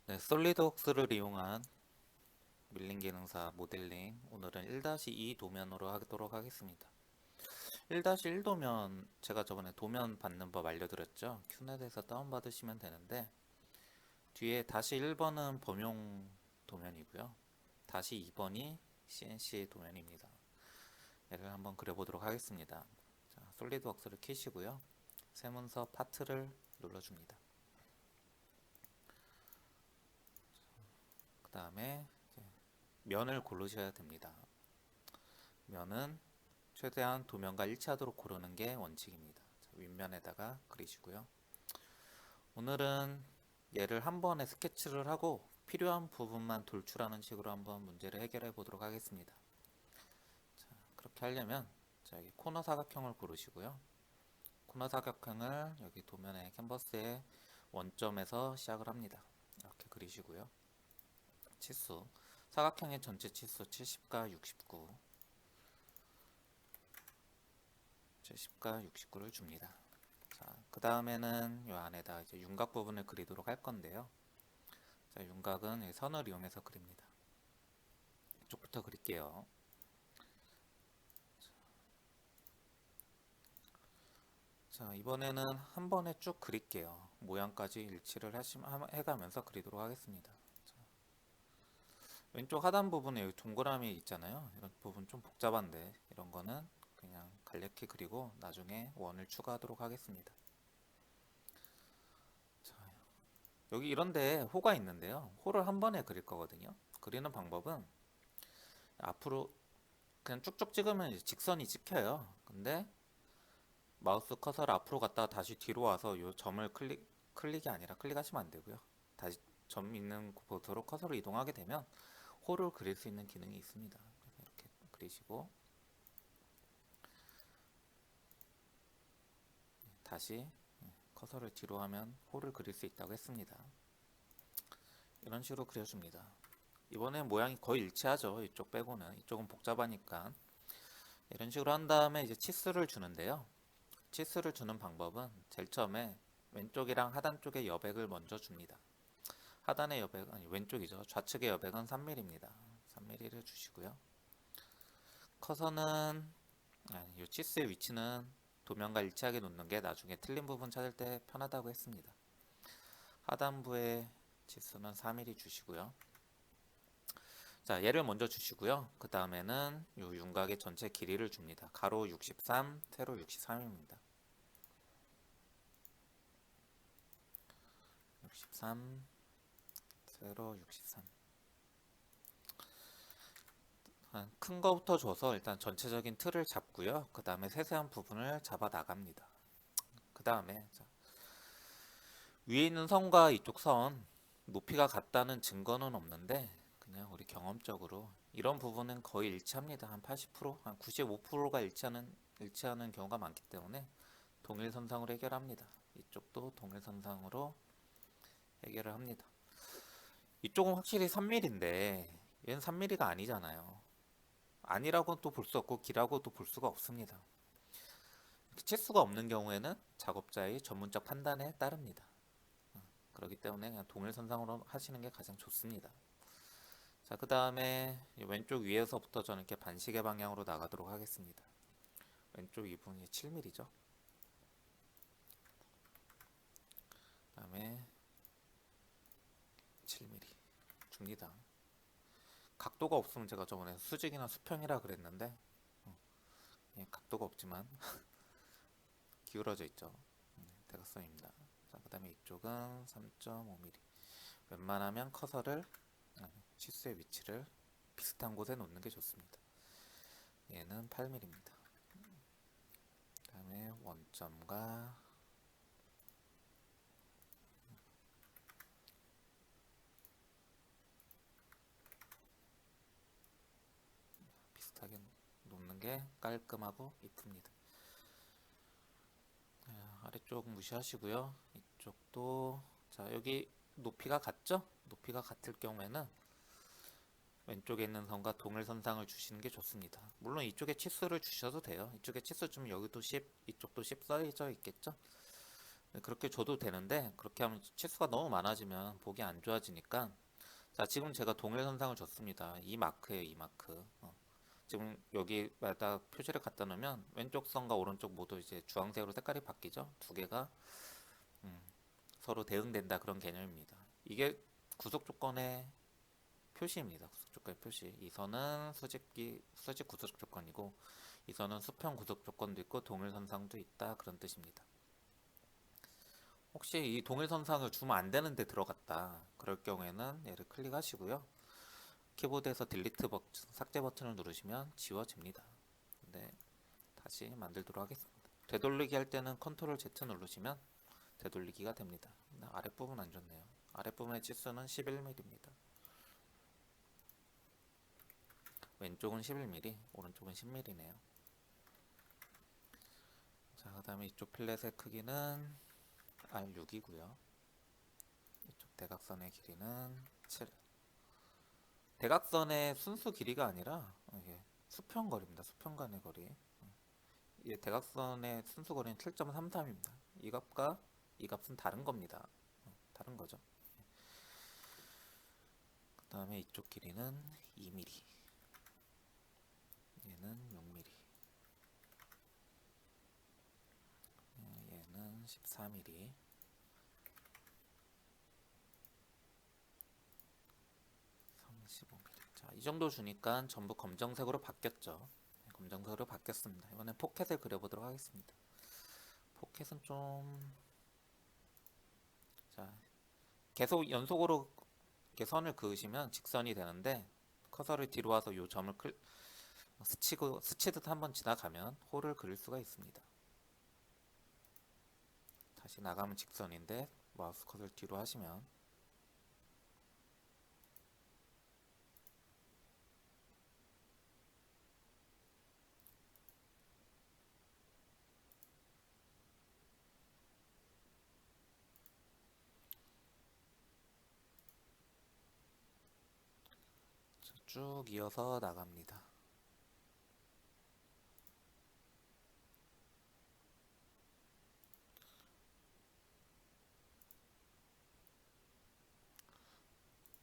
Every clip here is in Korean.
네, 솔리드웍스를 이용한 밀링 기능사 모델링 오늘은 1-2 도면으로 하도록 하겠습니다. 1-1 도면 제가 저번에 도면 받는 법 알려드렸죠. 큐넷에서 다운받으시면 되는데 뒤에 -1번은 범용 도면이고요. -2번이 CNC 도면입니다. 얘를 한번 그려보도록 하겠습니다. 자, 솔리드웍스를 켜시고요. 세문서 파트를 눌러줍니다. 그 다음에 면을 고르셔야 됩니다. 면은 최대한 도면과 일치하도록 고르는 게 원칙입니다. 자, 윗면에다가 그리시고요. 오늘은 얘를 한 번에 스케치를 하고 필요한 부분만 돌출하는 식으로 한번 문제를 해결해 보도록 하겠습니다. 자, 그렇게 하려면 자, 여기 코너 사각형을 고르시고요. 코너 사각형을 여기 도면의 캔버스의 원점에서 시작을 합니다. 이렇게 그리시고요. 치수 사각형의 전체 치수 70과 69 70과 69를 줍니다. 자, 그 다음에는 이 안에다 이제 윤곽 부분을 그리도록 할 건데요. 자, 윤곽은 선을 이용해서 그립니다. 이쪽부터 그릴게요. 자, 이번에는 한 번에 쭉 그릴게요. 모양까지 일치를 해가면서 그리도록 하겠습니다. 자, 왼쪽 하단 부분에 여기 동그라미 있잖아요. 이런 부분 좀 복잡한데 이런 거는 그냥 간략히 그리고 나중에 원을 추가하도록 하겠습니다. 자, 여기 이런데 호가 있는데요. 호를 한 번에 그릴 거거든요. 그리는 방법은 앞으로 그냥 쭉쭉 찍으면 이제 직선이 찍혀요. 근데 마우스 커서를 앞으로 갔다가 다시 뒤로 와서 이 점을 클릭이 아니라 클릭하시면 안 되고요. 다시 점 있는 곳으로 커서를 이동하게 되면 호를 그릴 수 있는 기능이 있습니다. 이렇게 그리시고 다시 커서를 뒤로 하면 호를 그릴 수 있다고 했습니다. 이런 식으로 그려줍니다. 이번엔 모양이 거의 일치하죠. 이쪽 빼고는. 이쪽은 복잡하니까. 이런 식으로 한 다음에 이제 치수를 주는데요. 치수를 주는 방법은 제일 처음에 왼쪽이랑 하단 쪽의 여백을 먼저 줍니다. 하단의 여백, 아니 왼쪽이죠. 좌측의 여백은 3mm입니다. 3mm를 주시고요. 커서는 이 치수의 위치는 도면과 일치하게 놓는 게 나중에 틀린 부분 찾을 때 편하다고 했습니다. 하단부의 치수는 4mm 주시고요. 자, 얘를 먼저 주시고요. 그 다음에는 이 윤곽의 전체 길이를 줍니다. 가로 63, 세로 63입니다. 63, 세로 63. 큰 거부터 줘서 일단 전체적인 틀을 잡고요. 그 다음에 세세한 부분을 잡아 나갑니다. 그 다음에 위에 있는 선과 이쪽 선 높이가 같다는 증거는 없는데 그냥 우리 경험적으로 이런 부분은 거의 일치합니다. 한 80%, 한 95%가 일치하는 경우가 많기 때문에 동일선상으로 해결합니다. 이쪽도 동일선상으로 해결을 합니다. 이쪽은 확실히 3mm인데 얘는 3mm가 아니잖아요. 아니라고 또 볼 수 없고 기라고 또 볼 수가 없습니다. 치수가 없는 경우에는 작업자의 전문적 판단에 따릅니다. 그렇기 때문에 그냥 동일선상으로 하시는 게 가장 좋습니다. 자, 그 다음에 왼쪽 위에서부터 저는 이렇게 반시계 방향으로 나가도록 하겠습니다. 왼쪽 이 부분이 7mm죠. 그 다음에 7mm 줍니다. 각도가 없으면 제가 저번에 수직이나 수평이라 그랬는데 각도가 없지만 기울어져 있죠. 대각선입니다. 자, 그 다음에 이쪽은 3.5mm. 웬만하면 커서를 치수의 위치를 비슷한 곳에 놓는 게 좋습니다. 얘는 8mm입니다. 그 다음에 원점과 비슷하게 놓는 게 깔끔하고 이쁩니다. 아래쪽 무시하시고요. 이쪽도 자, 여기 높이가 같죠? 높이가 같을 경우에는 왼쪽에 있는 선과 동일선상을 주시는 게 좋습니다. 물론 이쪽에 치수를 주셔도 돼요. 이쪽에 치수 좀 여기도 10, 이쪽도 10 써져 있겠죠? 그렇게 줘도 되는데 그렇게 하면 치수가 너무 많아지면 보기 안 좋아지니까 자, 지금 제가 동일선상을 줬습니다. 이 마크예요, 이 마크. 지금 여기에다 표시를 갖다 놓으면 왼쪽 선과 오른쪽 모두 이제 주황색으로 색깔이 바뀌죠. 두 개가 서로 대응된다 그런 개념입니다. 이게 구속 조건의 표시입니다. 구속 조건의 표시. 이 선은 수직 구속 조건이고 이 선은 수평 구속 조건도 있고 동일선상도 있다 그런 뜻입니다. 혹시 이 동일선상을 주면 안 되는데 들어갔다 그럴 경우에는 얘를 클릭하시고요. 키보드에서 딜리트 버튼, 삭제 버튼을 누르시면 지워집니다. 네, 다시 만들도록 하겠습니다. 되돌리기 할 때는 컨트롤 Z 누르시면 되돌리기가 됩니다. 아랫부분 안 좋네요. 아랫부분의 치수는 11mm입니다. 왼쪽은 11mm, 오른쪽은 10mm네요. 자, 그 다음에 이쪽 필렛의 크기는 R6이고요. 이쪽 대각선의 길이는 7. 대각선의 순수 길이가 아니라 이게 수평 거리입니다. 수평 간의 거리. 이 대각선의 순수 거리는 7.33입니다. 이 값과 이 값은 다른 겁니다. 다른 거죠. 그 다음에 이쪽 길이는 2mm. 얘는 6mm. 얘는 14mm. 35mm. 자, 이 정도 주니까 전부 검정색으로 바뀌었죠. 검정색으로 바뀌었습니다. 이번엔 포켓을 그려보도록 하겠습니다. 포켓은 좀, 자, 계속 연속으로 이렇게 선을 그으시면 직선이 되는데 커서를 뒤로 와서 이 점을 스치듯 한번 지나가면 홀을 그릴 수가 있습니다. 다시 나가면 직선인데 마우스 커서를 뒤로 하시면 쭉 이어서 나갑니다.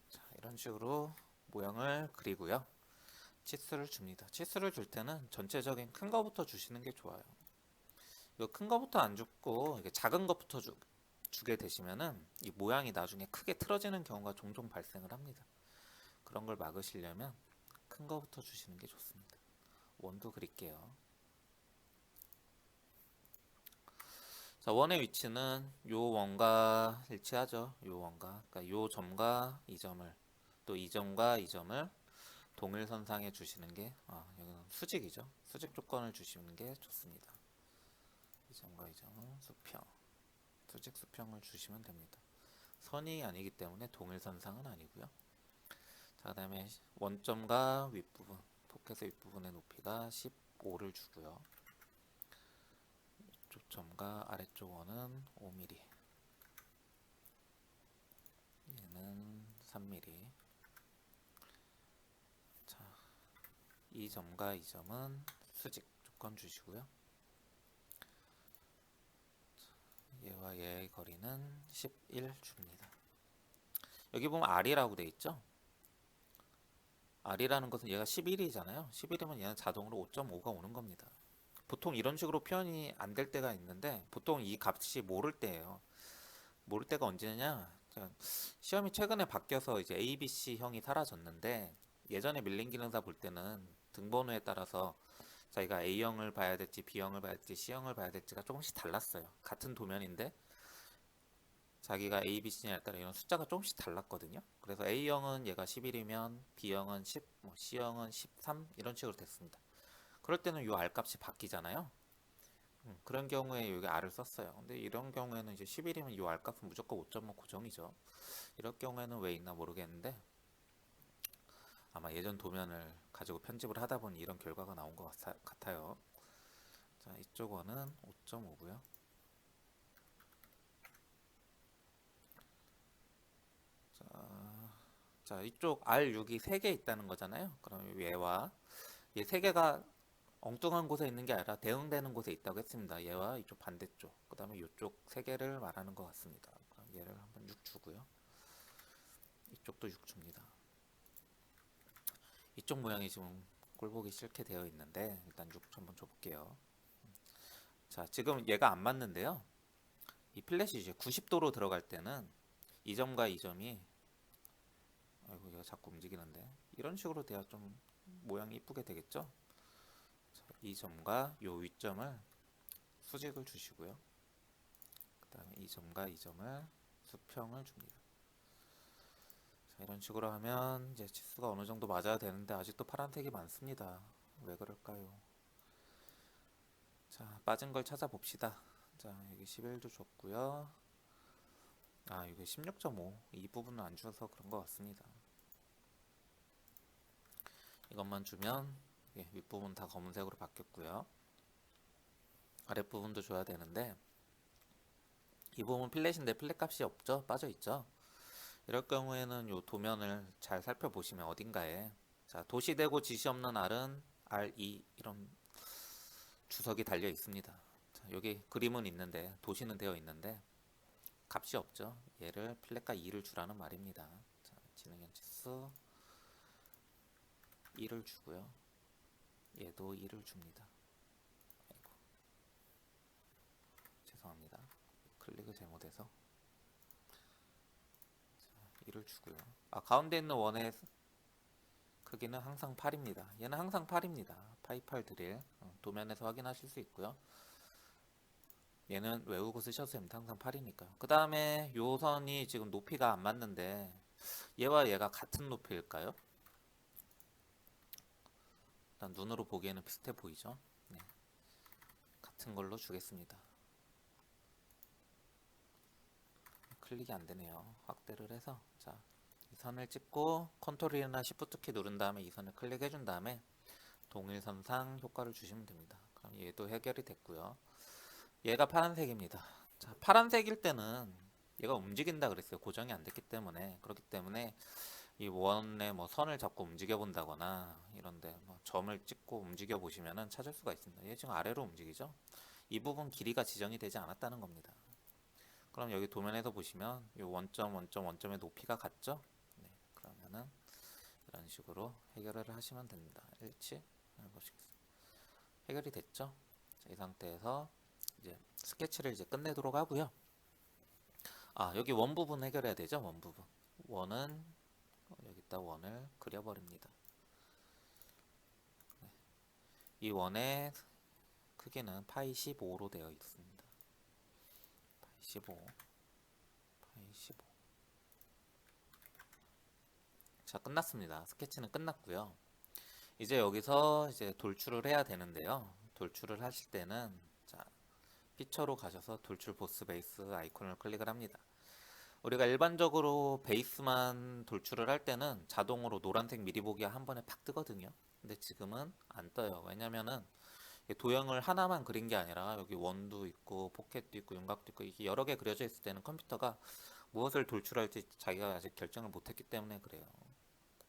자, 이런 식으로 모양을 그리고요. 치수를 줍니다. 치수를 줄 때는 전체적인 큰 거부터 주시는 게 좋아요. 이거 큰 거부터 안 줍고 이게 작은 것부터 주게 되시면은 이 모양이 나중에 크게 틀어지는 경우가 종종 발생을 합니다. 그런 걸 막으시려면 큰 거부터 주시는 게 좋습니다. 원도 그릴게요. 자, 원의 위치는 요 원과 일치하죠. 요 원과, 그러니까 요 점과 이 점을, 또 이 점과 이 점을 동일선상에 주시는 게, 여기는 수직이죠. 수직 조건을 주시는 게 좋습니다. 이 점과 이 점은 수평, 수직 수평을 주시면 됩니다. 선이 아니기 때문에 동일선상은 아니고요. 자, 그 다음에 원점과 윗부분, 포켓의 윗부분의 높이가 15를 주고요. 이쪽 점과 아래쪽 원은 5mm, 얘는 3mm. 자, 이 점과 이 점은 수직 조건 주시고요. 얘와 얘의 거리는 11 줍니다. 여기 보면 R이라고 돼 있죠? R이라는 것은 얘가 11이잖아요. 11이면 얘는 자동으로 5.5가 오는 겁니다. 보통 이런 식으로 표현이 안 될 때가 있는데 보통 이 값이 모를 때예요. 모를 때가 언제냐? 시험이 최근에 바뀌어서 이제 A, B, C형이 사라졌는데 예전에 밀린 기능사 볼 때는 등번호에 따라서 자기가 A형을 봐야 될지 B형을 봐야 될지 C형을 봐야 될지가 조금씩 달랐어요. 같은 도면인데 자기가 A, B, C냐에 따라 이런 숫자가 조금씩 달랐거든요. 그래서 A형은 얘가 11이면 B형은 10, C형은 13 이런 식으로 됐습니다. 그럴 때는 이 R 값이 바뀌잖아요. 그런 경우에 여기 R을 썼어요. 근데 이런 경우에는 이제 11이면 이 R 값은 무조건 5.5 고정이죠. 이럴 경우에는 왜 있나 모르겠는데 아마 예전 도면을 가지고 편집을 하다 보니 이런 결과가 나온 것 같아요. 자, 이쪽 원은 5.5고요. 자, 이쪽 R6이 3개 있다는 거잖아요. 그럼 얘와 얘 3개가 엉뚱한 곳에 있는 게 아니라 대응되는 곳에 있다고 했습니다. 얘와 이쪽 반대쪽, 그 다음에 이쪽 세 개를 말하는 것 같습니다. 그럼 얘를 한번 6 주고요. 이쪽도 6 줍니다. 이쪽 모양이 지금 꼴보기 싫게 되어 있는데 일단 6 한번 줘볼게요. 자, 지금 얘가 안 맞는데요. 이 플랫이 이제 90도로 들어갈 때는 이 점과 이 점이, 아이고 얘가 자꾸 움직이는데, 이런 식으로 돼야 좀 모양이 이쁘게 되겠죠. 자, 이 점과 요 윗점을 수직을 주시고요. 그 다음에 이 점과 이 점을 수평을 줍니다. 자, 이런 식으로 하면 이제 치수가 어느 정도 맞아야 되는데 아직도 파란색이 많습니다. 왜 그럴까요? 자, 빠진 걸 찾아봅시다. 자, 여기 11도 줬고요. 아, 이게 16.5 이 부분은 안 주셔서 그런 것 같습니다. 이것만 주면 윗부분 다 검은색으로 바뀌었고요. 아랫부분도 줘야 되는데 이 부분 플랫인데 플랫 값이 없죠? 빠져있죠? 이럴 경우에는 이 도면을 잘 살펴보시면 어딘가에, 자, 도시되고 지시 없는 R은 R2 이런 주석이 달려 있습니다. 자, 여기 그림은 있는데 도시는 되어 있는데 값이 없죠. 얘를 플랫과 2를 주라는 말입니다. 자, 지능형 치수 2를 주고요. 얘도 2를 줍니다. 아이고, 죄송합니다. 클릭을 잘못해서. 자, 2를 주고요. 아, 가운데 있는 원의 크기는 항상 8입니다. 얘는 항상 8입니다. 파이 8 드릴 도면에서 확인하실 수 있고요. 얘는 외우고 쓰셔도 됩니다. 항상 8이니까요. 그 다음에 요 선이 지금 높이가 안 맞는데 얘와 얘가 같은 높이일까요? 일단 눈으로 보기에는 비슷해 보이죠? 네. 같은 걸로 주겠습니다. 클릭이 안 되네요. 확대를 해서, 자, 이 선을 찍고 컨트롤이나 시프트 키 누른 다음에 이 선을 클릭해 준 다음에 동일선상 효과를 주시면 됩니다. 그럼 얘도 해결이 됐고요. 얘가 파란색입니다. 자, 파란색일 때는 얘가 움직인다 그랬어요. 고정이 안 됐기 때문에. 그렇기 때문에 이 원에 뭐 선을 잡고 움직여 본다거나 이런데 뭐 점을 찍고 움직여 보시면은 찾을 수가 있습니다. 얘 지금 아래로 움직이죠. 이 부분 길이가 지정이 되지 않았다는 겁니다. 그럼 여기 도면에서 보시면 이 원점 원점 원점의 높이가 같죠. 네, 그러면은 이런 식으로 해결을 하시면 됩니다. 일치 해보시겠습니다. 해결이 됐죠. 자, 이 상태에서 이제 스케치를 이제 끝내도록 하고요. 아, 여기 원 부분 해결해야 되죠. 원 부분. 원은 여기다 원을 그려버립니다. 네. 이 원의 크기는 파이 15로 되어 있습니다. 파이 15. 파이 15. 자, 끝났습니다. 스케치는 끝났고요. 이제 여기서 이제 돌출을 해야 되는데요. 돌출을 하실 때는 자, 피처로 가셔서 돌출 보스 베이스 아이콘을 클릭을 합니다. 우리가 일반적으로 베이스만 돌출을 할 때는 자동으로 노란색 미리 보기가 한 번에 팍 뜨거든요. 근데 지금은 안 떠요. 왜냐면은 도형을 하나만 그린 게 아니라 여기 원도 있고 포켓도 있고 윤곽도 있고 이게 여러 개 그려져 있을 때는 컴퓨터가 무엇을 돌출할지 자기가 아직 결정을 못했기 때문에 그래요.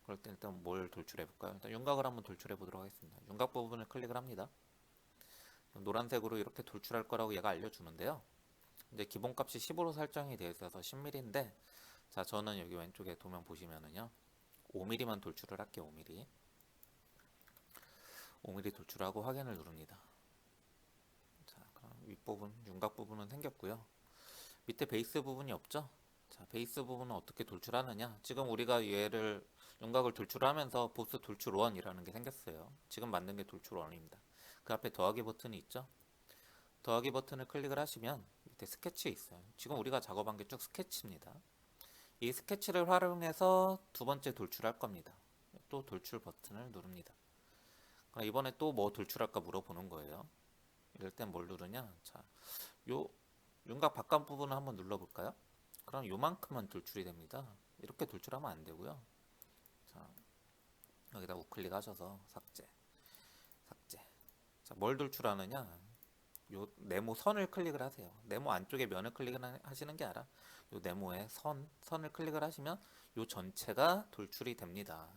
그럴 때 일단 뭘 돌출해 볼까요? 일단 윤곽을 한번 돌출해 보도록 하겠습니다. 윤곽 부분을 클릭을 합니다. 노란색으로 이렇게 돌출할 거라고 얘가 알려주는데요. 이제 기본값이 10으로 설정이 되어 있어서 10mm인데, 자, 저는 여기 왼쪽에 도면 보시면은요 5mm만 돌출을 할게요. 5mm 5mm 돌출하고 확인을 누릅니다. 자, 그럼 윗부분 윤곽 부분은 생겼고요. 밑에 베이스 부분이 없죠. 자, 베이스 부분은 어떻게 돌출하느냐, 지금 우리가 얘를 윤곽을 돌출하면서 보스 돌출 1이라는 게 생겼어요. 지금 만든 게 돌출 1입니다. 그 앞에 더하기 버튼이 있죠. 더하기 버튼을 클릭을 하시면 밑에 스케치 있어요. 지금 우리가 작업한 게 쭉 스케치입니다. 이 스케치를 활용해서 두 번째 돌출할 겁니다. 또 돌출 버튼을 누릅니다. 이번에 또 뭐 돌출할까 물어보는 거예요. 이럴 땐 뭘 누르냐, 자, 요 윤곽 바깥 부분을 한번 눌러볼까요? 그럼 요만큼은 돌출이 됩니다. 이렇게 돌출하면 안 되고요. 자, 여기다 우클릭 하셔서 삭제, 삭제. 자, 뭘 돌출하느냐, 요 네모 선을 클릭을 하세요. 네모 안쪽에 면을 클릭을 하시는 게 아니라 요 네모의 선을 클릭을 하시면 요 전체가 돌출이 됩니다.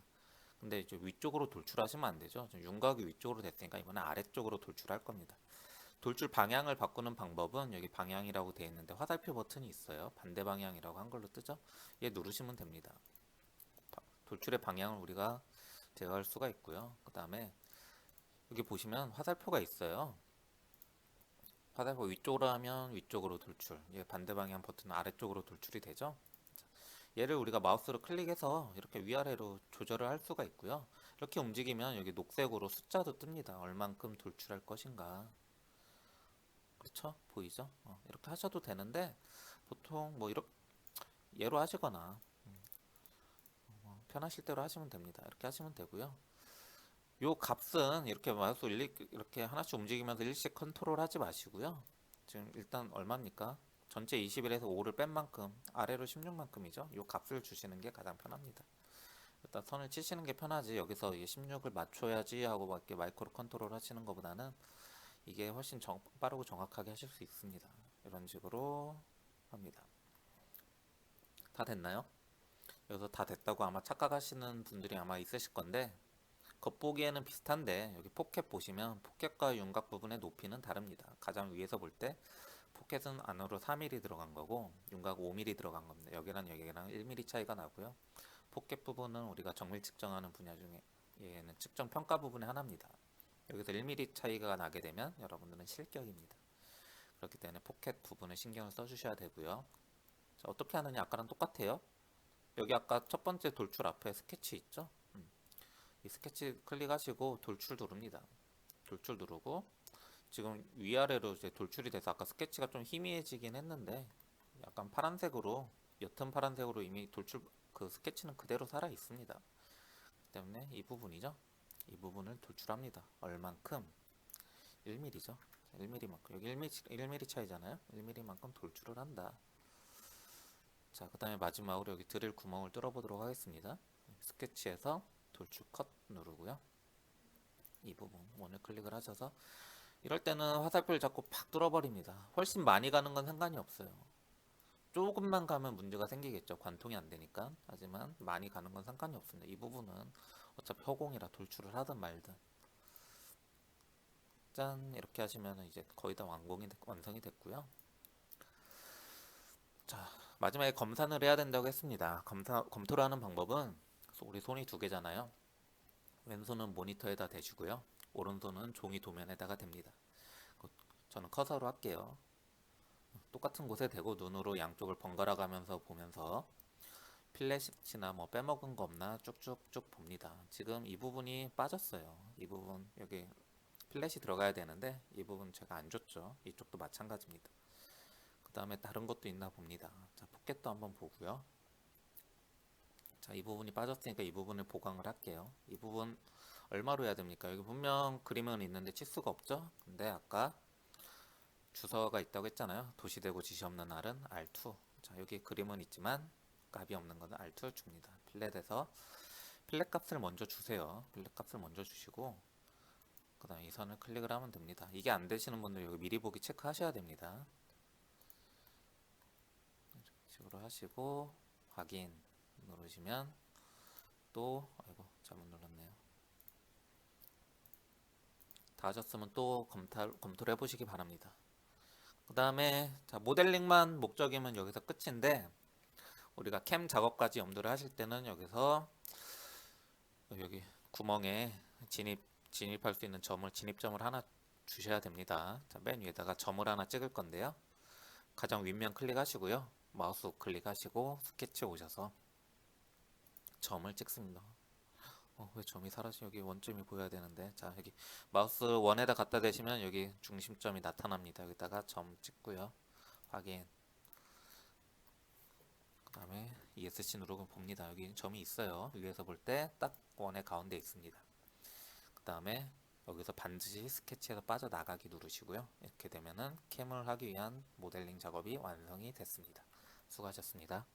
근데 이제 위쪽으로 돌출하시면 안 되죠. 윤곽이 위쪽으로 됐으니까 이번엔 아래쪽으로 돌출할 겁니다. 돌출 방향을 바꾸는 방법은 여기 방향이라고 되어 있는데 화살표 버튼이 있어요. 반대 방향이라고 한글로 뜨죠. 얘 누르시면 됩니다. 돌출의 방향을 우리가 제어할 수가 있고요. 그 다음에 여기 보시면 화살표가 있어요. 화살표 위쪽으로 하면 위쪽으로 돌출, 얘 반대 방향 버튼은 아래쪽으로 돌출이 되죠. 얘를 우리가 마우스로 클릭해서 이렇게 위아래로 조절을 할 수가 있고요. 이렇게 움직이면 여기 녹색으로 숫자도 뜹니다. 얼만큼 돌출할 것인가. 그렇죠? 보이죠? 이렇게 하셔도 되는데 보통 뭐 이렇게 얘로 하시거나 편하실 대로 하시면 됩니다. 이렇게 하시면 되고요. 요 값은 이렇게 마우스 이렇게 하나씩 움직이면서 일씩 컨트롤 하지 마시고요. 지금 일단 얼마입니까? 전체 21에서 5를 뺀 만큼 아래로 16만큼이죠. 요 값을 주시는 게 가장 편합니다. 일단 선을 치시는 게 편하지 여기서 16을 맞춰야지 하고 막 이렇게 마이크로 컨트롤 하시는 것보다는 이게 훨씬 빠르고 정확하게 하실 수 있습니다. 이런 식으로 합니다. 다 됐나요? 여기서 다 됐다고 아마 착각하시는 분들이 아마 있으실 건데 겉보기에는 비슷한데 여기 포켓 보시면 포켓과 윤곽 부분의 높이는 다릅니다. 가장 위에서 볼 때 포켓은 안으로 4mm 들어간 거고 윤곽 5mm 들어간 겁니다. 여기랑 여기랑 1mm 차이가 나고요. 포켓 부분은 우리가 정밀 측정하는 분야 중에 얘는 측정 평가 부분의 하나입니다. 여기서 1mm 차이가 나게 되면 여러분들은 실격입니다. 그렇기 때문에 포켓 부분에 신경을 써주셔야 되고요. 자, 어떻게 하느냐 아까랑 똑같아요. 여기 아까 첫 번째 돌출 앞에 스케치 있죠? 이 스케치 클릭하시고 돌출 누릅니다. 돌출 누르고 지금 위아래로 이제 돌출이 돼서 아까 스케치가 좀 희미해지긴 했는데 약간 파란색으로 옅은 파란색으로 이미 돌출 그 스케치는 그대로 살아 있습니다. 그렇기 때문에 이 부분이죠. 이 부분을 돌출합니다. 얼만큼? 1mm죠. 1mm만큼 여기 1mm 차이잖아요. 1mm만큼 돌출을 한다. 자, 그 다음에 마지막으로 여기 드릴 구멍을 뚫어 보도록 하겠습니다. 스케치에서 돌출 컷 누르고요. 이 부분 원을 클릭을 하셔서 이럴 때는 화살표를 자꾸 팍 뚫어버립니다. 훨씬 많이 가는 건 상관이 없어요. 조금만 가면 문제가 생기겠죠. 관통이 안 되니까. 하지만 많이 가는 건 상관이 없습니다. 이 부분은 어차피 허공이라 돌출을 하든 말든. 짠 이렇게 하시면 이제 거의 다 완성이 됐고요. 자, 마지막에 검산을 해야 된다고 했습니다. 검토를 하는 방법은 우리 손이 두 개잖아요. 왼손은 모니터에다 대시고요. 오른손은 종이 도면에다가 댑니다. 저는 커서로 할게요. 똑같은 곳에 대고 눈으로 양쪽을 번갈아 가면서 보면서 필렛이나 뭐 빼먹은 거 없나 쭉쭉쭉 봅니다. 지금 이 부분이 빠졌어요. 이 부분 여기 필렛이 들어가야 되는데 이 부분 제가 안 줬죠. 이쪽도 마찬가지입니다. 그 다음에 다른 것도 있나 봅니다. 자, 포켓도 한번 보고요. 자, 이 부분이 빠졌으니까 이 부분을 보강을 할게요. 이 부분 얼마로 해야 됩니까? 여기 분명 그림은 있는데 치수가 없죠? 근데 아까 주소가 있다고 했잖아요. 도시되고 지시 없는 R은 R2. 자, 여기 그림은 있지만 값이 없는 것은 R2 줍니다. 필렛에서 필렛 값을 먼저 주세요. 필렛 값을 먼저 주시고 그 다음에 이 선을 클릭을 하면 됩니다. 이게 안 되시는 분들 여기 미리 보기 체크하셔야 됩니다. 이런 식으로 하시고 확인 누르시면 또 아이고 잘못 눌렀네요. 다 하셨으면 또 검토를 해보시기 바랍니다. 그 다음에 자 모델링만 목적이면 여기서 끝인데 우리가 캠 작업까지 염두를 하실 때는 여기서 여기 구멍에 진입할 수 있는 진입점을 하나 주셔야 됩니다. 자, 맨 위에다가 점을 하나 찍을 건데요. 가장 윗면 클릭하시고요. 마우스 클릭하시고 스케치 오셔서 점을 찍습니다. 왜 점이 사라지? 여기 원점이 보여야 되는데 자 여기 마우스 원에다 갖다 대시면 여기 중심점이 나타납니다. 여기다가 점 찍고요. 확인. 그 다음에 ESC 누르고 봅니다. 여기 점이 있어요. 위에서 볼 때 딱 원의 가운데 있습니다. 그 다음에 여기서 반드시 스케치에서 빠져나가기 누르시고요. 이렇게 되면은 캠을 하기 위한 모델링 작업이 완성이 됐습니다. 수고하셨습니다.